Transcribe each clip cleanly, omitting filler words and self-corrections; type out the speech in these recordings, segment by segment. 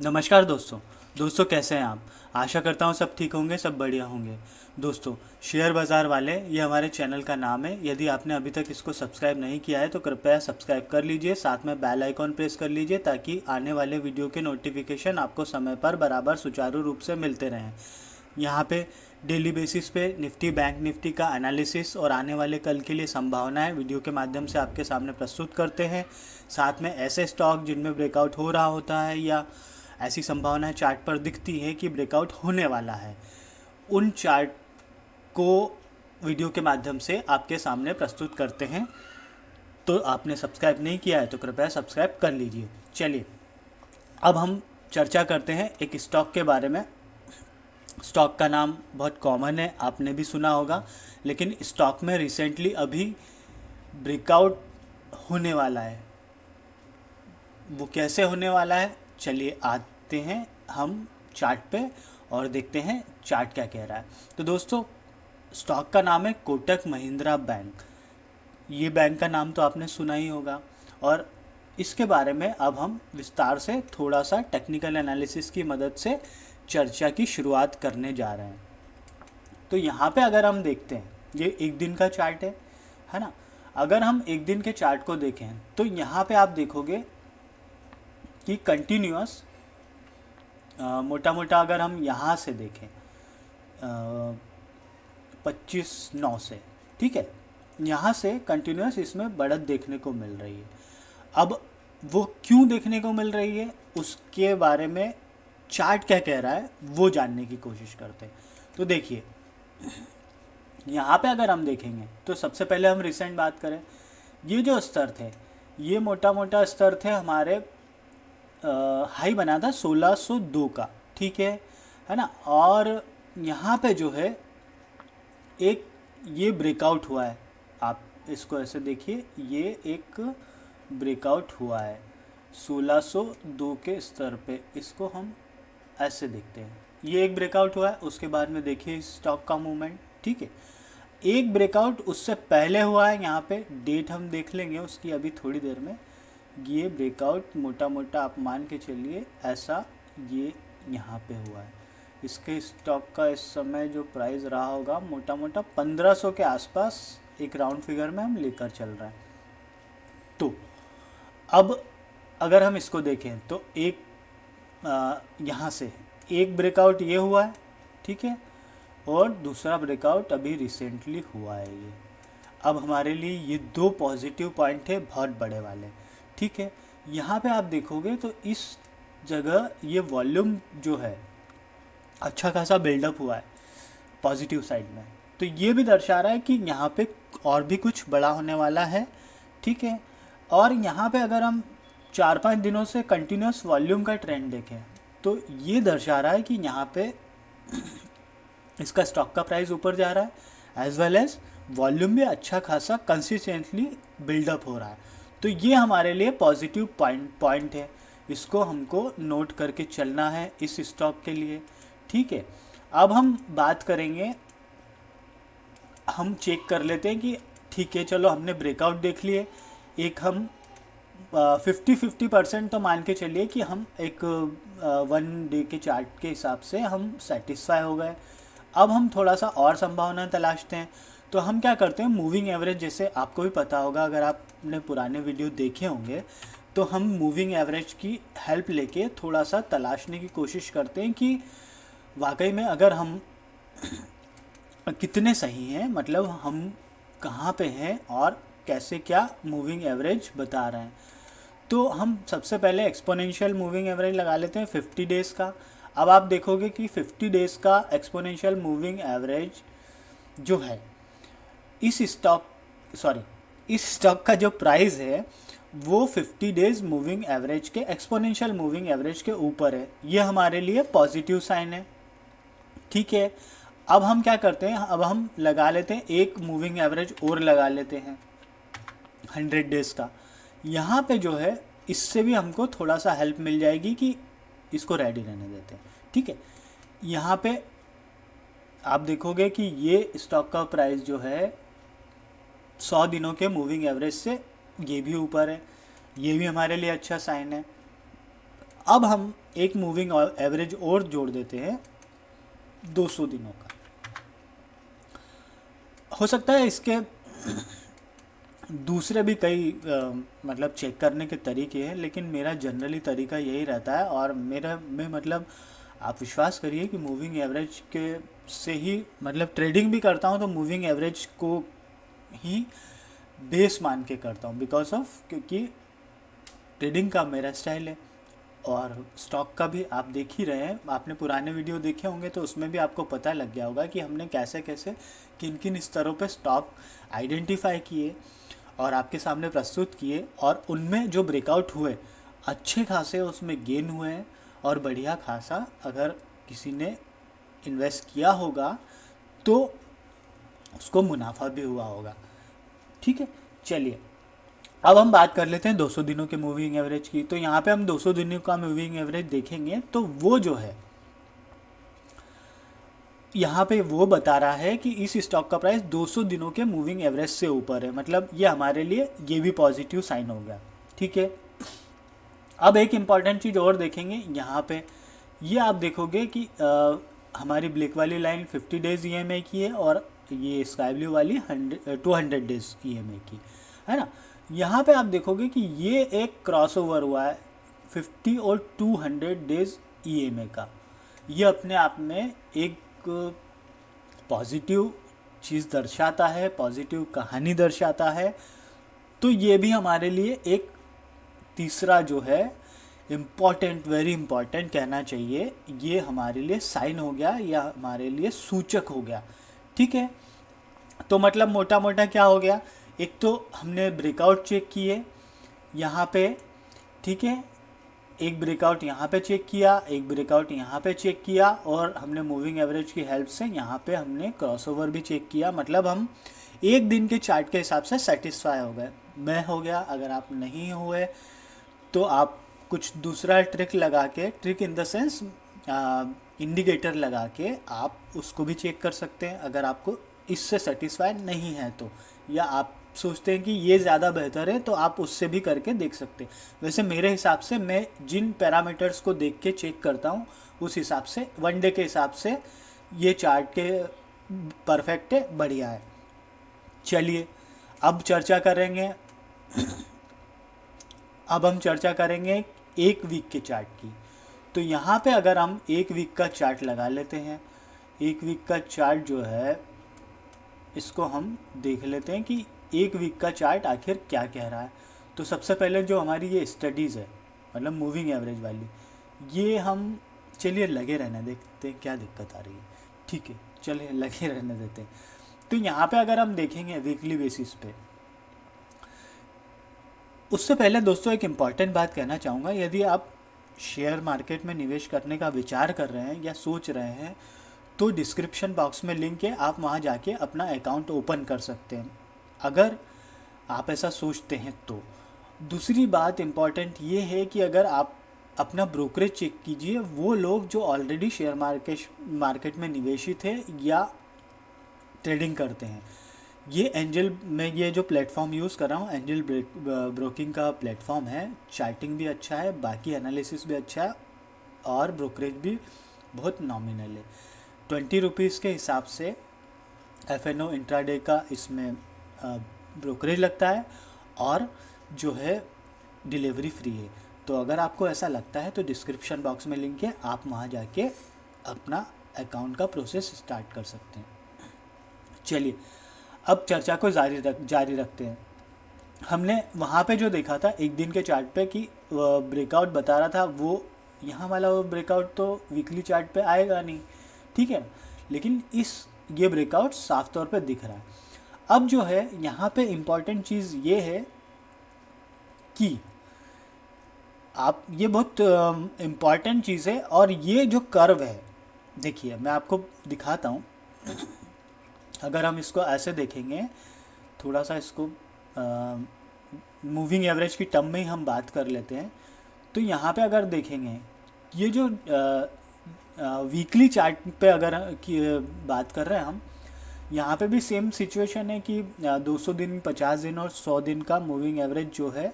नमस्कार दोस्तों कैसे हैं आप। आशा करता हूँ सब ठीक होंगे, सब बढ़िया होंगे। दोस्तों, शेयर बाज़ार वाले ये हमारे चैनल का नाम है। यदि आपने अभी तक इसको सब्सक्राइब नहीं किया है तो कृपया सब्सक्राइब कर लीजिए, साथ में बेल आइकॉन प्रेस कर लीजिए ताकि आने वाले वीडियो के नोटिफिकेशन आपको समय पर बराबर सुचारू रूप से मिलते रहें। यहाँ पे डेली बेसिस पे निफ्टी बैंक निफ्टी का एनालिसिस और आने वाले कल के लिए संभावनाएं वीडियो के माध्यम से आपके सामने प्रस्तुत करते हैं। साथ में ऐसे स्टॉक जिनमें ब्रेकआउट हो रहा होता है या ऐसी संभावनाएं चार्ट पर दिखती है कि ब्रेकआउट होने वाला है, उन चार्ट को वीडियो के माध्यम से आपके सामने प्रस्तुत करते हैं। तो आपने सब्सक्राइब नहीं किया है तो कृपया सब्सक्राइब कर लीजिए। चलिए अब हम चर्चा करते हैं एक स्टॉक के बारे में। स्टॉक का नाम बहुत कॉमन है, आपने भी सुना होगा, लेकिन स्टॉक में रिसेंटली अभी ब्रेकआउट होने वाला है। वो कैसे होने वाला है, चलिए आते हैं हम चार्ट पे और देखते हैं चार्ट क्या कह रहा है। तो दोस्तों, स्टॉक का नाम है कोटक महिंद्रा बैंक। ये बैंक का नाम तो आपने सुना ही होगा और इसके बारे में अब हम विस्तार से थोड़ा सा टेक्निकल एनालिसिस की मदद से चर्चा की शुरुआत करने जा रहे हैं। तो यहाँ पे अगर हम देखते हैं, ये एक दिन का चार्ट है ना। अगर हम एक दिन के चार्ट को देखें तो यहाँ पे आप देखोगे कि कंटिन्यूअस मोटा मोटा अगर हम यहाँ से देखें 25/9 से, ठीक है, यहाँ से कंटिन्यूअस इसमें बढ़त देखने को मिल रही है। अब वो क्यों देखने को मिल रही है उसके बारे में चार्ट क्या कह रहा है वो जानने की कोशिश करते हैं। तो देखिए, यहाँ पे अगर हम देखेंगे तो सबसे पहले हम रिसेंट बात करें, ये जो स्तर थे ये मोटा मोटा स्तर थे हमारे, हाई बना था 1602 का, ठीक है ना। और यहाँ पे जो है एक ये ब्रेकआउट हुआ है, आप इसको ऐसे देखिए, ये एक ब्रेकआउट हुआ है 1602 के स्तर पे। इसको हम ऐसे देखते हैं, ये एक ब्रेकआउट हुआ है। उसके बाद में देखिए स्टॉक का मूवमेंट, ठीक है। एक ब्रेकआउट उससे पहले हुआ है, यहाँ पे डेट हम देख लेंगे उसकी अभी थोड़ी देर में। ये ब्रेकआउट मोटा मोटा आप मान के चलिए ऐसा ये यहाँ पे हुआ है। इसके स्टॉक का इस समय जो प्राइस रहा होगा मोटा मोटा 1500 के आसपास, एक राउंड फिगर में हम लेकर चल रहे हैं। तो अब अगर हम इसको देखें तो एक यहाँ से एक ब्रेकआउट ये हुआ है, ठीक है, और दूसरा ब्रेकआउट अभी रिसेंटली हुआ है ये। अब हमारे लिए ये दो पॉजिटिव पॉइंट है बहुत बड़े वाले, ठीक है। यहाँ पे आप देखोगे तो इस जगह ये वॉल्यूम जो है अच्छा खासा बिल्डअप हुआ है पॉजिटिव साइड में, तो ये भी दर्शा रहा है कि यहाँ पे और भी कुछ बड़ा होने वाला है, ठीक है। और यहाँ पे अगर हम 4-5 दिनों से कंटिन्यूस वॉल्यूम का ट्रेंड देखें तो ये दर्शा रहा है कि यहाँ पे इसका स्टॉक का प्राइस ऊपर जा रहा है, एज वेल एज वॉल्यूम भी अच्छा खासा कंसिस्टेंटली बिल्डअप हो रहा है। तो ये हमारे लिए पॉजिटिव पॉइंट है, इसको हमको नोट करके चलना है इस स्टॉक के लिए, ठीक है। अब हम बात करेंगे, हम चेक कर लेते हैं कि ठीक है चलो हमने ब्रेकआउट देख लिए, एक हम 50-50% तो मान के चलिए कि हम एक 1 डे के चार्ट के हिसाब से हम सेटिस्फाई हो गए। अब हम थोड़ा सा और संभावना तलाशते हैं। तो हम क्या करते हैं, मूविंग एवरेज, जैसे आपको भी पता होगा अगर आपने पुराने वीडियो देखे होंगे, तो हम मूविंग एवरेज की हेल्प लेके थोड़ा सा तलाशने की कोशिश करते हैं कि वाकई में अगर हम कितने सही हैं, मतलब हम कहाँ पे हैं और कैसे क्या मूविंग एवरेज बता रहे हैं। तो हम सबसे पहले एक्सपोनेंशियल मूविंग एवरेज लगा लेते हैं 50 डेज़ का। अब आप देखोगे कि 50 डेज़ का एक्सपोनेंशियल मूविंग एवरेज जो है इस स्टॉक का जो प्राइस है वो 50 डेज़ मूविंग एवरेज के एक्सपोनेंशियल मूविंग एवरेज के ऊपर है। ये हमारे लिए पॉजिटिव साइन है, ठीक है। अब हम क्या करते हैं, अब हम लगा लेते हैं एक मूविंग एवरेज और लगा लेते हैं 100 डेज़ का। यहाँ पे जो है इससे भी हमको थोड़ा सा हेल्प मिल जाएगी कि इसको रेडी रहने देते हैं, ठीक है। यहाँ पे आप देखोगे कि ये स्टॉक का प्राइस जो है 100 दिनों के मूविंग एवरेज से ये भी ऊपर है, ये भी हमारे लिए अच्छा साइन है। अब हम एक मूविंग एवरेज और जोड़ देते हैं 200 दिनों का। हो सकता है इसके दूसरे भी कई मतलब चेक करने के तरीके हैं, लेकिन मेरा जनरली तरीका यही रहता है। और मेरा में मतलब आप विश्वास करिए कि मूविंग एवरेज के से ही मतलब ट्रेडिंग भी करता हूँ तो मूविंग एवरेज को ही बेस मान के करता हूँ, बिकॉज ऑफ क्योंकि ट्रेडिंग का मेरा स्टाइल है। और स्टॉक का भी आप देख ही रहे हैं, आपने पुराने वीडियो देखे होंगे तो उसमें भी आपको पता लग गया होगा कि हमने कैसे कैसे किन किन स्तरों पे स्टॉक आइडेंटिफाई किए और आपके सामने प्रस्तुत किए, और उनमें जो ब्रेकआउट हुए अच्छे खासे उसमें गेन हुए हैं। और बढ़िया खासा अगर किसी ने इन्वेस्ट किया होगा तो उसको मुनाफा भी हुआ होगा। ठीक है, चलिए अब हम बात कर लेते हैं 200 दिनों के मूविंग एवरेज की। तो यहाँ पे हम 200 दिनों का मूविंग एवरेज देखेंगे तो वो जो है यहाँ पे वो बता रहा है कि इस स्टॉक का प्राइस 200 दिनों के मूविंग एवरेज से ऊपर है, मतलब ये हमारे लिए ये भी पॉजिटिव साइन हो गया। ठीक है, अब एक इम्पॉर्टेंट चीज़ और देखेंगे यहाँ पे। ये आप देखोगे कि हमारी ब्लैक वाली लाइन 50 डेज ईएमआई की है और ये स्काई ब्लू वाली 200 डेज ईएमआई की है ना। यहाँ पे आप देखोगे कि ये एक क्रॉसओवर हुआ है 50 और 200 डेज ईएमआई का। ये अपने आप में एक पॉजिटिव चीज़ दर्शाता है, पॉजिटिव कहानी दर्शाता है। तो ये भी हमारे लिए एक तीसरा जो है इम्पॉर्टेंट, वेरी इम्पॉर्टेंट कहना चाहिए, ये हमारे लिए साइन हो गया या हमारे लिए सूचक हो गया। ठीक है, तो मतलब मोटा मोटा क्या हो गया, एक तो हमने ब्रेकआउट चेक किए यहाँ पे। ठीक है, एक ब्रेकआउट यहाँ पे चेक किया, एक ब्रेकआउट यहाँ पे चेक किया, और हमने मूविंग एवरेज की हेल्प से यहाँ पे हमने क्रॉसओवर भी चेक किया। मतलब हम एक दिन के चार्ट के हिसाब से सेटिस्फाई हो गए। मैं हो गया, अगर आप नहीं हुए तो आप कुछ दूसरा ट्रिक लगा के, trick in the sense indicator लगा के आप उसको भी चेक कर सकते हैं अगर आपको इससे सेटिस्फाइड नहीं है तो, या आप सोचते हैं कि ये ज़्यादा बेहतर है तो आप उससे भी करके देख सकते हैं। वैसे मेरे हिसाब से मैं जिन पैरामीटर्स को देख के चेक करता हूँ उस हिसाब से वन डे के हिसाब से ये चार्ट के परफेक्ट है, बढ़िया है। चलिए अब चर्चा करेंगे अब हम चर्चा करेंगे एक वीक के चार्ट की। तो यहाँ पे अगर हम एक वीक का चार्ट लगा लेते हैं, एक वीक का चार्ट जो है इसको हम देख लेते हैं कि एक वीक का चार्ट आखिर क्या कह रहा है। तो सबसे पहले जो हमारी ये स्टडीज़ है मतलब मूविंग एवरेज वाली, ये हम चलिए लगे रहने देखते हैं क्या दिक्कत आ रही है। ठीक है, चलिए लगे रहने देते हैं। तो यहाँ पे अगर हम देखेंगे वीकली बेसिस पे, उससे पहले दोस्तों एक इम्पॉर्टेंट बात कहना चाहूँगा। यदि आप शेयर मार्केट में निवेश करने का विचार कर रहे हैं या सोच रहे हैं तो डिस्क्रिप्शन बॉक्स में लिंक है, आप वहाँ जाके अपना अकाउंट ओपन कर सकते हैं अगर आप ऐसा सोचते हैं तो। दूसरी बात इम्पॉर्टेंट ये है कि अगर आप अपना ब्रोकरेज चेक कीजिए, वो लोग जो ऑलरेडी शेयर मार्केट में निवेशित है या ट्रेडिंग करते हैं। ये एंजल, मैं ये जो प्लेटफॉर्म यूज़ कर रहा हूँ एंजल ब्रोकिंग का प्लेटफॉर्म है। चार्टिंग भी अच्छा है, बाकी एनालिसिस भी अच्छा है, और ब्रोकरेज भी बहुत नॉमिनल है। 20 रुपीज़ के हिसाब से FNO इंट्राडे का इसमें ब्रोकरेज लगता है, और जो है डिलीवरी फ्री है। तो अगर आपको ऐसा लगता है तो डिस्क्रिप्शन बॉक्स में लिंक है, आप वहाँ जाके अपना अकाउंट का प्रोसेस स्टार्ट कर सकते हैं। चलिए अब चर्चा को जारी रखते हैं। हमने वहाँ पे जो देखा था एक दिन के चार्ट पे कि ब्रेकआउट बता रहा था, वो यहाँ वाला वो ब्रेकआउट तो वीकली चार्ट पे आएगा नहीं। ठीक है, लेकिन ये ब्रेकआउट साफ तौर पे दिख रहा है। अब जो है यहाँ पे इम्पॉर्टेंट चीज़ ये है कि आप, ये बहुत इम्पॉर्टेंट चीज़ है, और ये जो कर्व है देखिए मैं आपको दिखाता हूँ। अगर हम इसको ऐसे देखेंगे, थोड़ा सा इसको मूविंग एवरेज की टर्म में ही हम बात कर लेते हैं। तो यहाँ पे अगर देखेंगे ये जो वीकली चार्ट पे अगर की बात कर रहे हैं हम, यहाँ पे भी सेम सिचुएशन है कि 200 दिन, 50 दिन और 100 दिन का मूविंग एवरेज जो है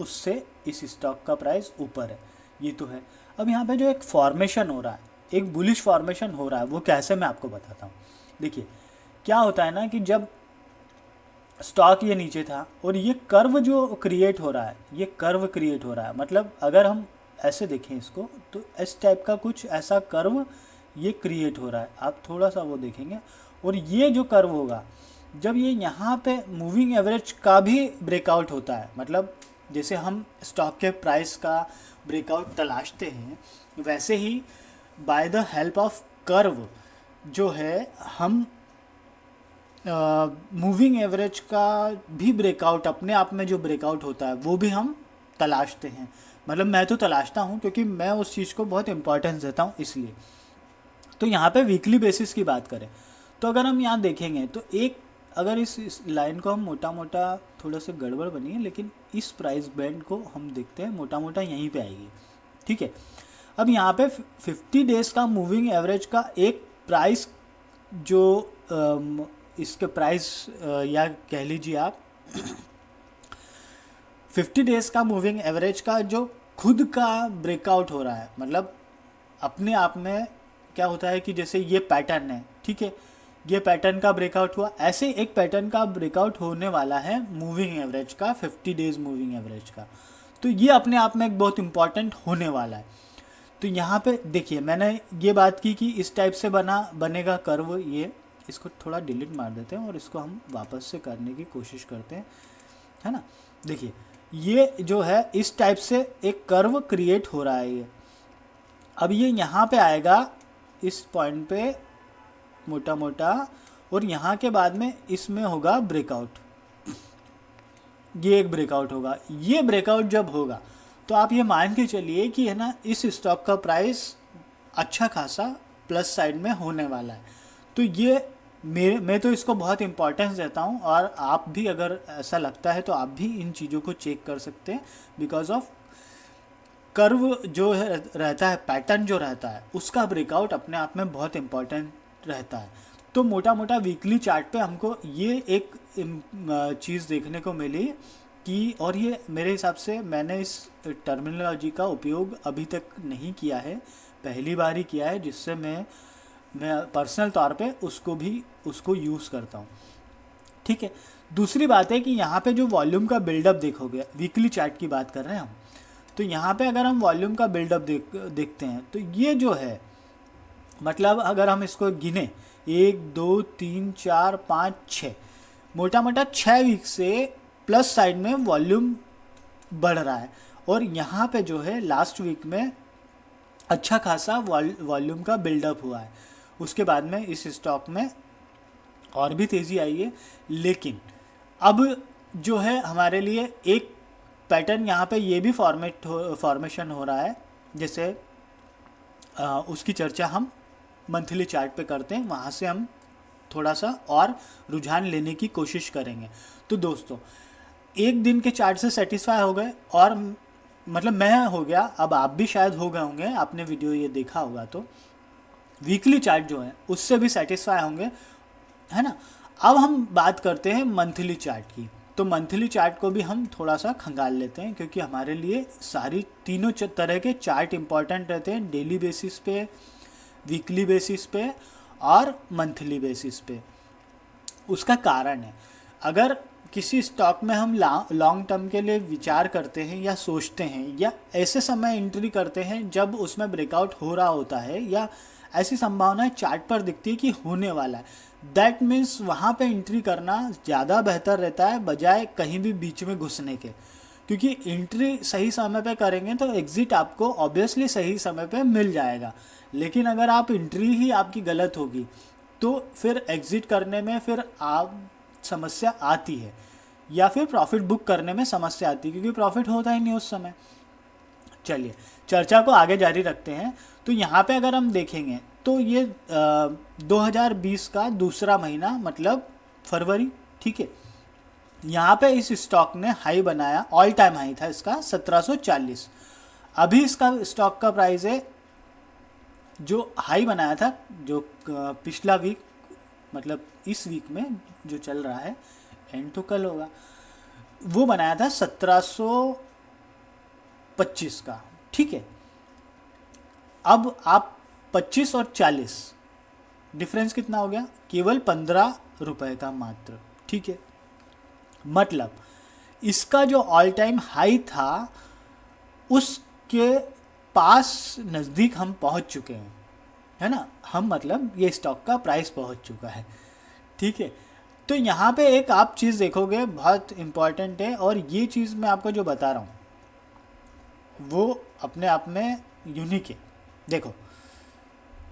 उससे इस स्टॉक का प्राइस ऊपर है, ये तो है। अब यहाँ पे जो एक फॉर्मेशन हो रहा है, एक बुलिश फॉर्मेशन हो रहा है, वो कैसे मैं आपको बताता हूँ। देखिए क्या होता है ना कि जब स्टॉक ये नीचे था और ये कर्व जो क्रिएट हो रहा है, ये कर्व क्रिएट हो रहा है, मतलब अगर हम ऐसे देखें इसको तो इस टाइप का कुछ ऐसा कर्व ये क्रिएट हो रहा है। आप थोड़ा सा वो देखेंगे और ये जो कर्व होगा जब ये यहाँ पे मूविंग एवरेज का भी ब्रेकआउट होता है, मतलब जैसे हम स्टॉक के प्राइस का ब्रेकआउट तलाशते हैं, वैसे ही by the help of curve जो है हम मूविंग एवरेज का भी ब्रेकआउट, अपने आप में जो ब्रेकआउट होता है वो भी हम तलाशते हैं। मतलब मैं तो तलाशता हूँ क्योंकि मैं उस चीज़ को बहुत इंपॉर्टेंस देता हूँ इसलिए। तो यहाँ पे वीकली बेसिस की बात करें तो अगर हम यहाँ देखेंगे तो एक, अगर इस लाइन को हम मोटा मोटा, थोड़ा सा गड़बड़ बनी है लेकिन इस प्राइस बैंड को हम देखते हैं मोटा मोटा यहीं पे आएगी, ठीक है। अब यहाँ पे 50 डेज का मूविंग एवरेज का एक प्राइस जो इसके प्राइस या कह लीजिए आप 50 डेज का मूविंग एवरेज का जो खुद का ब्रेकआउट हो रहा है, मतलब अपने आप में क्या होता है कि जैसे ये पैटर्न है, ठीक है, ये पैटर्न का ब्रेकआउट हुआ, ऐसे एक पैटर्न का ब्रेकआउट होने वाला है मूविंग एवरेज का, 50 डेज मूविंग एवरेज का। तो ये अपने आप में एक बहुत इंपॉर्टेंट होने वाला है। तो यहाँ पे देखिए मैंने ये बात की कि इस टाइप से बनेगा कर्व, ये इसको थोड़ा डिलीट मार देते हैं और इसको हम वापस से करने की कोशिश करते हैं, है ना। देखिए ये जो है इस टाइप से एक कर्व क्रिएट हो रहा है ये। अब ये यहाँ पे आएगा इस पॉइंट पे मोटा मोटा, और यहाँ के बाद में इसमें होगा ब्रेकआउट, ये एक ब्रेकआउट होगा। ये ब्रेकआउट जब होगा तो आप ये मान के चलिए कि है ना इस स्टॉक का प्राइस अच्छा खासा प्लस साइड में होने वाला है। तो ये मैं तो इसको बहुत इंपॉर्टेंस देता हूँ, और आप भी अगर ऐसा लगता है तो आप भी इन चीज़ों को चेक कर सकते हैं। बिकॉज ऑफ कर्व जो है रहता है, पैटर्न जो रहता है, उसका ब्रेकआउट अपने आप में बहुत इंपॉर्टेंट रहता है। तो मोटा मोटा वीकली चार्ट पे हमको ये एक चीज़ देखने को मिली कि, और ये मेरे हिसाब से मैंने इस टर्मिनोलॉजी का उपयोग अभी तक नहीं किया है, पहली बार ही किया है, जिससे मैं पर्सनल तौर पे उसको यूज़ करता हूँ, ठीक है। दूसरी बात है कि यहाँ पे जो वॉल्यूम का बिल्डअप देखोगे, वीकली चार्ट की बात कर रहे हैं हम, तो यहाँ पे अगर हम वॉल्यूम का बिल्डअप देखते हैं तो ये जो है, मतलब अगर हम इसको गिने 1 2 3 4 5 6, मोटा मोटा 6 वीक से प्लस साइड में वॉल्यूम बढ़ रहा है। और यहाँ पे जो है लास्ट वीक में अच्छा खासा वॉल्यूम का बिल्डअप हुआ है। उसके बाद में इस स्टॉक में और भी तेज़ी आई है, लेकिन अब जो है हमारे लिए एक पैटर्न यहाँ पे ये भी फॉर्मेशन हो रहा है, जैसे उसकी चर्चा हम मंथली चार्ट पे करते हैं, वहाँ से हम थोड़ा सा और रुझान लेने की कोशिश करेंगे। तो दोस्तों एक दिन के चार्ट से सेटिस्फाई हो गए, और मतलब मैं हो गया, अब आप भी शायद हो गए होंगे, आपने वीडियो ये देखा होगा तो वीकली चार्ट जो है उससे भी सेटिस्फाई होंगे, है ना। अब हम बात करते हैं मंथली चार्ट की। तो मंथली चार्ट को भी हम थोड़ा सा खंगाल लेते हैं, क्योंकि हमारे लिए सारी तीनों तरह के चार्ट इंपॉर्टेंट रहते हैं, डेली बेसिस पे, वीकली बेसिस पे और मंथली बेसिस पे। उसका कारण है, अगर किसी स्टॉक में हम लॉन्ग टर्म के लिए विचार करते हैं या सोचते हैं, या ऐसे समय एंट्री करते हैं जब उसमें ब्रेकआउट हो रहा होता है, या ऐसी संभावना चार्ट पर दिखती है कि होने वाला है, दैट मीन्स वहाँ पे एंट्री करना ज़्यादा बेहतर रहता है बजाय कहीं भी बीच में घुसने के। क्योंकि एंट्री सही समय पे करेंगे तो एग्ज़िट आपको ऑब्वियसली सही समय पे मिल जाएगा, लेकिन अगर आप एंट्री ही आपकी गलत होगी तो फिर एग्ज़िट करने में फिर आप समस्या आती है, या फिर प्रॉफिट बुक करने में समस्या आती है, क्योंकि प्रॉफिट होता ही नहीं उस समय। चलिए चर्चा को आगे जारी रखते हैं। तो यहाँ पे अगर हम देखेंगे तो ये 2020 का दूसरा महीना, मतलब फरवरी, ठीक है। यहाँ पे इस स्टॉक ने हाई बनाया, ऑल टाइम हाई था इसका 1740। अभी इसका स्टॉक का प्राइस है, जो हाई बनाया था, जो पिछला वीक, मतलब इस वीक में जो चल रहा है, एंड तो कल होगा, वो बनाया था 1700, 25 का, ठीक है। अब आप 25 और 40 डिफरेंस कितना हो गया, केवल 15 रुपए का मात्र, ठीक है। मतलब इसका जो ऑल टाइम हाई था उसके पास नज़दीक हम पहुंच चुके हैं, है ना। हम मतलब ये स्टॉक का प्राइस पहुंच चुका है, ठीक है। तो यहाँ पे एक आप चीज़ देखोगे बहुत इम्पॉर्टेंट है, और ये चीज़ मैं आपको जो बता रहा हूँ वो अपने आप में यूनिक है। देखो,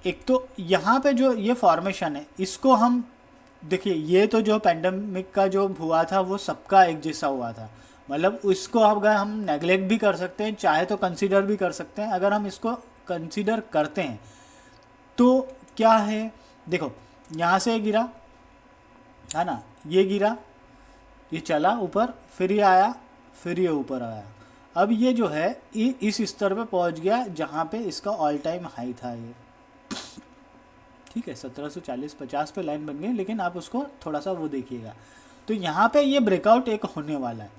एक तो यहाँ पे जो ये फॉर्मेशन है इसको हम देखिए, ये तो जो पेंडेमिक का जो हुआ था वो सबका एक जैसा हुआ था, मतलब उसको अगर हम नेगलेक्ट भी कर सकते हैं, चाहे तो कंसीडर भी कर सकते हैं। अगर हम इसको कंसीडर करते हैं तो क्या है, देखो यहाँ से गिरा, है ना, ये गिरा, ये चला ऊपर, फिर ये आया, फिर ये ऊपर आया। अब ये जो है ये इस स्तर पे पहुंच गया जहाँ पे इसका ऑल टाइम हाई था ये, ठीक है। 1740-50 पे लाइन बन गई, लेकिन आप उसको थोड़ा सा वो देखिएगा। तो यहाँ पे ये ब्रेकआउट एक होने वाला है।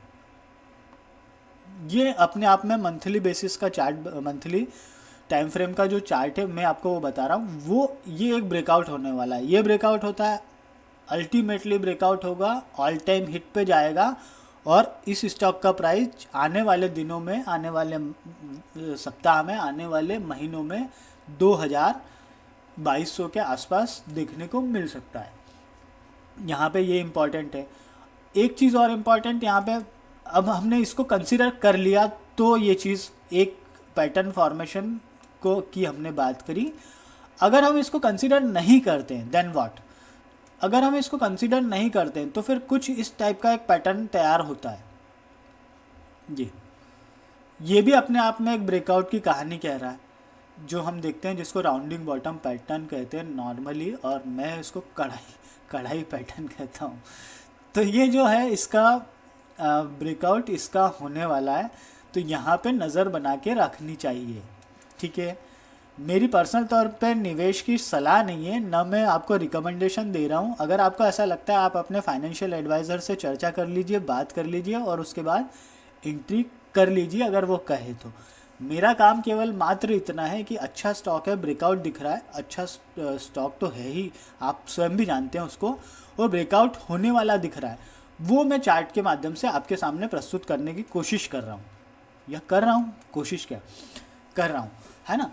ये अपने आप में मंथली बेसिस का चार्ट, मंथली टाइम फ्रेम का जो चार्ट है मैं आपको वो बता रहा हूँ, वो ये एक ब्रेकआउट होने वाला है। ये ब्रेकआउट होता है, अल्टीमेटली ब्रेकआउट होगा, ऑल टाइम हिट पे जाएगा, और इस स्टॉक का प्राइस आने वाले दिनों में, आने वाले सप्ताह में, आने वाले महीनों में 2200 के आसपास देखने को मिल सकता है। यहाँ पे ये इम्पॉर्टेंट है। एक चीज़ और इम्पॉर्टेंट यहाँ पे, अब हमने इसको कंसीडर कर लिया तो ये चीज़ एक पैटर्न फॉर्मेशन को की हमने बात करी। अगर हम इसको कंसीडर नहीं करते हैं देन व्हाट, अगर हम इसको कंसीडर नहीं करते हैं तो फिर कुछ इस टाइप का एक पैटर्न तैयार होता है। ये भी अपने आप में एक ब्रेकआउट की कहानी कह रहा है, जो हम देखते हैं, जिसको राउंडिंग बॉटम पैटर्न कहते हैं नॉर्मली, और मैं इसको कढ़ाई पैटर्न कहता हूँ। तो ये जो है इसका ब्रेकआउट इसका होने वाला है, तो यहाँ पे नज़र बना के रखनी चाहिए, ठीक है। मेरी पर्सनल तौर पे निवेश की सलाह नहीं है, ना मैं आपको रिकमेंडेशन दे रहा हूँ। अगर आपको ऐसा लगता है आप अपने फाइनेंशियल एडवाइज़र से चर्चा कर लीजिए, बात कर लीजिए, और उसके बाद एंट्री कर लीजिए अगर वो कहे तो। मेरा काम केवल मात्र इतना है कि अच्छा स्टॉक है, ब्रेकआउट दिख रहा है, अच्छा स्टॉक तो है ही, आप स्वयं भी जानते हैं उसको, और ब्रेकआउट होने वाला दिख रहा है, वो मैं चार्ट के माध्यम से आपके सामने प्रस्तुत करने की कोशिश कर रहा हूँ, या कर रहा हूँ, कोशिश क्या कर रहा हूँ, है ना।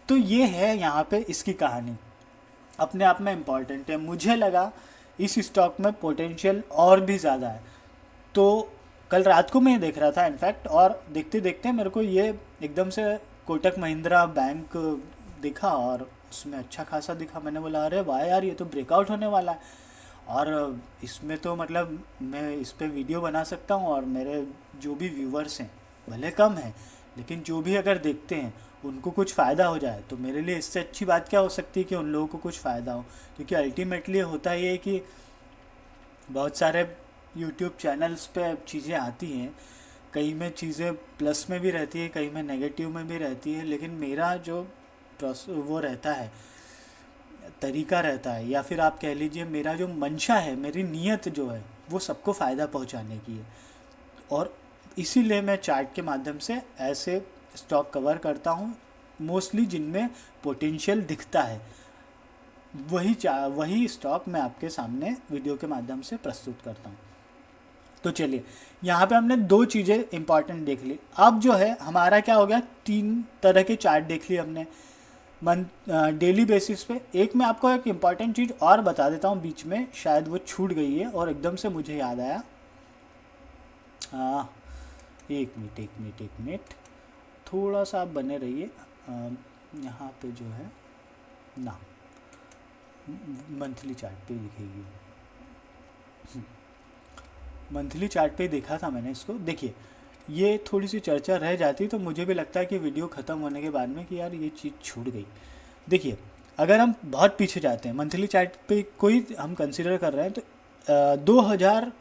तो ये है यहाँ पे इसकी कहानी, अपने आप में इम्पॉर्टेंट है। मुझे लगा इस स्टॉक में पोटेंशियल और भी ज़्यादा है, तो कल रात को मैं देख रहा था इनफैक्ट, और देखते देखते मेरे को ये एकदम से कोटक महिंद्रा बैंक दिखा, और उसमें अच्छा खासा दिखा। मैंने बोला अरे वाह यार, ये तो ब्रेकआउट होने वाला है, और इसमें तो मतलब मैं इस पर वीडियो बना सकता हूँ, और मेरे जो भी व्यूवर्स हैं भले कम हैं, लेकिन जो भी अगर देखते हैं उनको कुछ फ़ायदा हो जाए, तो मेरे लिए इससे अच्छी बात क्या हो सकती है कि उन लोगों को कुछ फ़ायदा हो। क्योंकि अल्टीमेटली होता ये है कि बहुत सारे यूट्यूब चैनल्स पे चीज़ें आती हैं, कई में चीज़ें प्लस में भी रहती है, कई में नेगेटिव में भी रहती है, लेकिन मेरा जो वो रहता है, तरीका रहता है, या फिर आप कह लीजिए मेरा जो मंशा है, मेरी नीयत जो है, वो सबको फ़ायदा पहुंचाने की है। और इसीलिए मैं चार्ट के माध्यम से ऐसे स्टॉक कवर करता हूं, मोस्टली जिनमें पोटेंशियल दिखता है, वही स्टॉक मैं आपके सामने वीडियो के माध्यम से प्रस्तुत करता हूं। तो चलिए, यहाँ पे हमने दो चीज़ें इंपॉर्टेंट देख ली। अब जो है हमारा क्या हो गया, 3 तरह के चार्ट देख लिए हमने डेली बेसिस पे। एक मैं आपको एक इम्पॉर्टेंट चीज़ और बता देता हूँ बीच में, शायद वो छूट गई है और एकदम से मुझे याद आया। एक मिनट, थोड़ा सा आप बने रहिए। यहाँ पे जो है ना, मंथली चार्ट पे दिखेगी, मंथली चार्ट पे देखा था मैंने इसको। देखिए, ये थोड़ी सी चर्चा रह जाती तो मुझे भी लगता है कि वीडियो ख़त्म होने के बाद में कि यार ये चीज़ छूट गई। देखिए, अगर हम बहुत पीछे जाते हैं, मंथली चार्ट पे कोई हम कंसिडर कर रहे हैं, तो 2000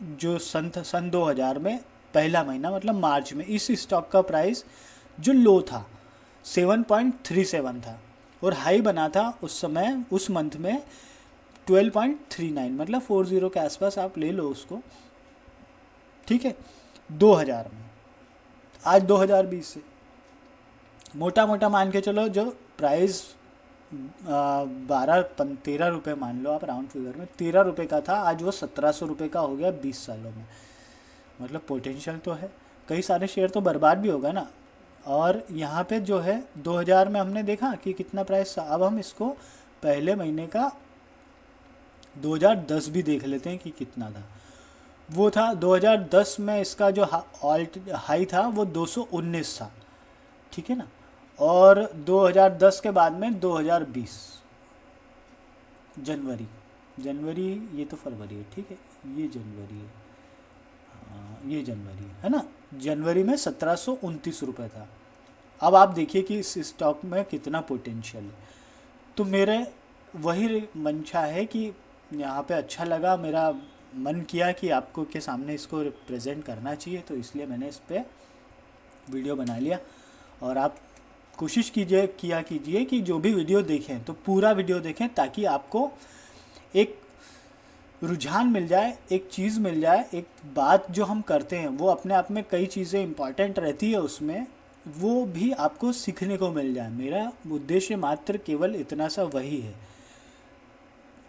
जो सन 2000 में पहला महीना मतलब मार्च में इस स्टॉक का प्राइस जो लो था 7.37 था, और हाई बना था उस समय उस मंथ में 12.39, मतलब 40 के आसपास आप ले लो उसको, ठीक है, 2000 में। आज 2020 से मोटा मोटा मान के चलो, जो प्राइस 13 रुपये मान लो आप राउंड फिगर में, 13 रुपये का था, आज वो 1700 रुपये का हो गया 20 सालों में। मतलब पोटेंशियल तो है, कई सारे शेयर तो बर्बाद भी होगा ना। और यहाँ पे जो है 2000 में हमने देखा कि कितना प्राइस था। अब हम इसको पहले महीने का 2010 भी देख लेते हैं कि कितना था। वो था 2010 में इसका जो ऑल्ट हाई था वो 219 था, ठीक है ना। और 2010 के बाद में 2020 जनवरी ये तो फरवरी है, ठीक है, ये जनवरी है, हाँ ये जनवरी है ना। जनवरी में 1729 रुपये था। अब आप देखिए कि इस स्टॉक में कितना पोटेंशियल है। तो मेरे वही मंशा है कि यहाँ पे अच्छा लगा, मेरा मन किया कि आपको के सामने इसको रिप्रेजेंट करना चाहिए, तो इसलिए मैंने इस पर वीडियो बना लिया। और आप कोशिश कीजिए कि जो भी वीडियो देखें तो पूरा वीडियो देखें, ताकि आपको एक रुझान मिल जाए, एक चीज़ मिल जाए। एक बात जो हम करते हैं वो अपने आप में कई चीज़ें इंपॉर्टेंट रहती है उसमें, वो भी आपको सीखने को मिल जाए। मेरा उद्देश्य मात्र केवल इतना सा वही है।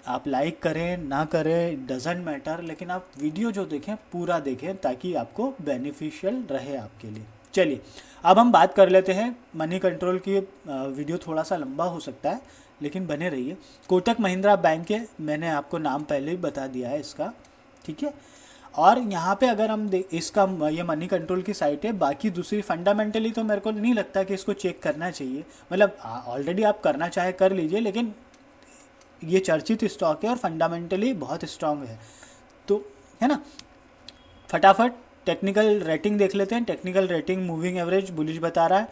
आप लाइक करें ना करें डजेंट मैटर, लेकिन आप वीडियो जो देखें पूरा देखें, ताकि आपको बेनिफिशियल रहे आपके लिए। चलिए अब हम बात कर लेते हैं मनी कंट्रोल की। वीडियो थोड़ा सा लंबा हो सकता है, लेकिन बने रहिए। कोटक महिंद्रा बैंक है, मैंने आपको नाम पहले ही बता दिया है इसका, ठीक है। और यहाँ पे अगर हम इसका ये मनी कंट्रोल की साइट है। बाकी दूसरी फंडामेंटली तो मेरे को नहीं लगता कि इसको चेक करना चाहिए, मतलब ऑलरेडी आप करना चाहे कर लीजिए, लेकिन ये चर्चित स्टॉक है और फंडामेंटली बहुत स्ट्रांग है, तो है ना। फटाफट टेक्निकल रेटिंग देख लेते हैं। Technical rating moving average bullish बता रहा है,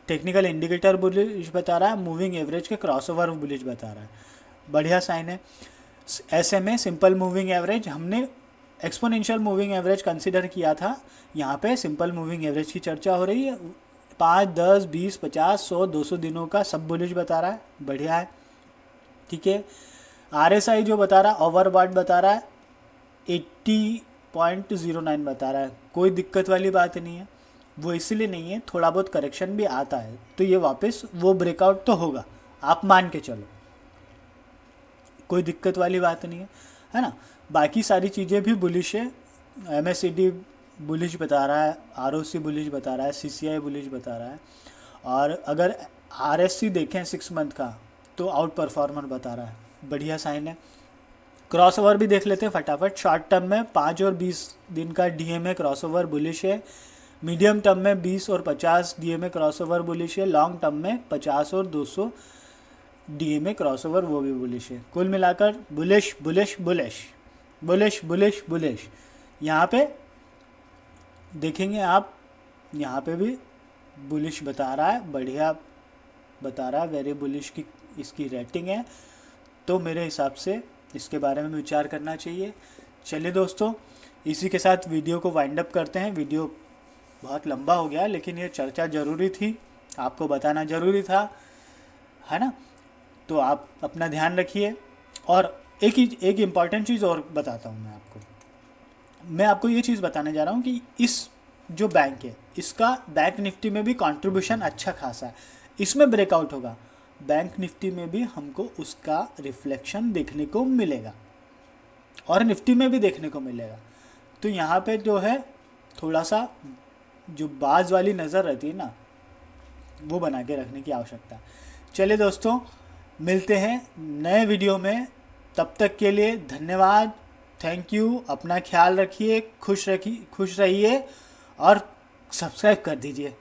टेक्निकल इंडिकेटर बुलिश बता रहा है, मूविंग एवरेज के क्रॉसओवर बुलिश बता रहा है, बढ़िया साइन है। SMA सिंपल मूविंग एवरेज, हमने एक्सपोनेंशियल मूविंग एवरेज कंसिडर किया था, यहाँ पे सिंपल मूविंग एवरेज की चर्चा हो रही है। 5, 10, 20, 50, 100, 200 दिनों का सब बुलिश बता रहा है, बढ़िया है, ठीक है। RSI जो बता रहा है, ओवरबॉट बता रहा है, 80.09 बता रहा है, कोई दिक्कत वाली बात नहीं है। वो इसलिए नहीं है, थोड़ा बहुत करेक्शन भी आता है, तो ये वापस वो ब्रेकआउट तो होगा, आप मान के चलो, कोई दिक्कत वाली बात नहीं है ना। बाकी सारी चीज़ें भी बुलिश है। MACD बुलिश बता रहा है, ROC बुलिश बता रहा है, CCI बुलिश बता रहा है। और अगर RSC देखें 6 मंथ का, तो आउट परफॉर्मर बता रहा है, बढ़िया साइन है। क्रॉसओवर भी देख लेते हैं फटाफट। शॉर्ट टर्म में 5 और 20 दिन का DMA क्रॉसओवर बुलिश है। मीडियम टर्म में 20 और 50 DMA क्रॉसओवर बुलिश है। लॉन्ग टर्म में 50 और 200 DMA क्रॉसओवर वो भी बुलिश है। कुल मिलाकर bullish bullish bullish bullish bullish bullish. यहाँ पे देखेंगे आप, यहाँ पे भी बुलिश बता रहा है, बढ़िया बता रहा है, वेरी बुलिश की इसकी रेटिंग है। तो मेरे हिसाब से इसके बारे में विचार करना चाहिए। चलिए दोस्तों, इसी के साथ वीडियो को वाइंड अप करते हैं। वीडियो बहुत लंबा हो गया, लेकिन ये चर्चा ज़रूरी थी, आपको बताना ज़रूरी था, है ना। तो आप अपना ध्यान रखिए। और एक इम्पॉर्टेंट चीज़ और बताता हूँ मैं आपको ये चीज़ बताने जा रहा हूँ कि इस जो बैंक है, इसका बैंक निफ्टी में भी कंट्रीब्यूशन अच्छा खासा है। इसमें ब्रेकआउट होगा, बैंक निफ्टी में भी हमको उसका रिफ्लेक्शन देखने को मिलेगा, और निफ्टी में भी देखने को मिलेगा। तो यहाँ पे जो है थोड़ा सा जो बाज वाली नज़र रहती है ना, वो बना के रखने की आवश्यकता है। चलिए दोस्तों, मिलते हैं नए वीडियो में, तब तक के लिए धन्यवाद, थैंक यू। अपना ख्याल रखिए, खुश रहिए और सब्सक्राइब कर दीजिए।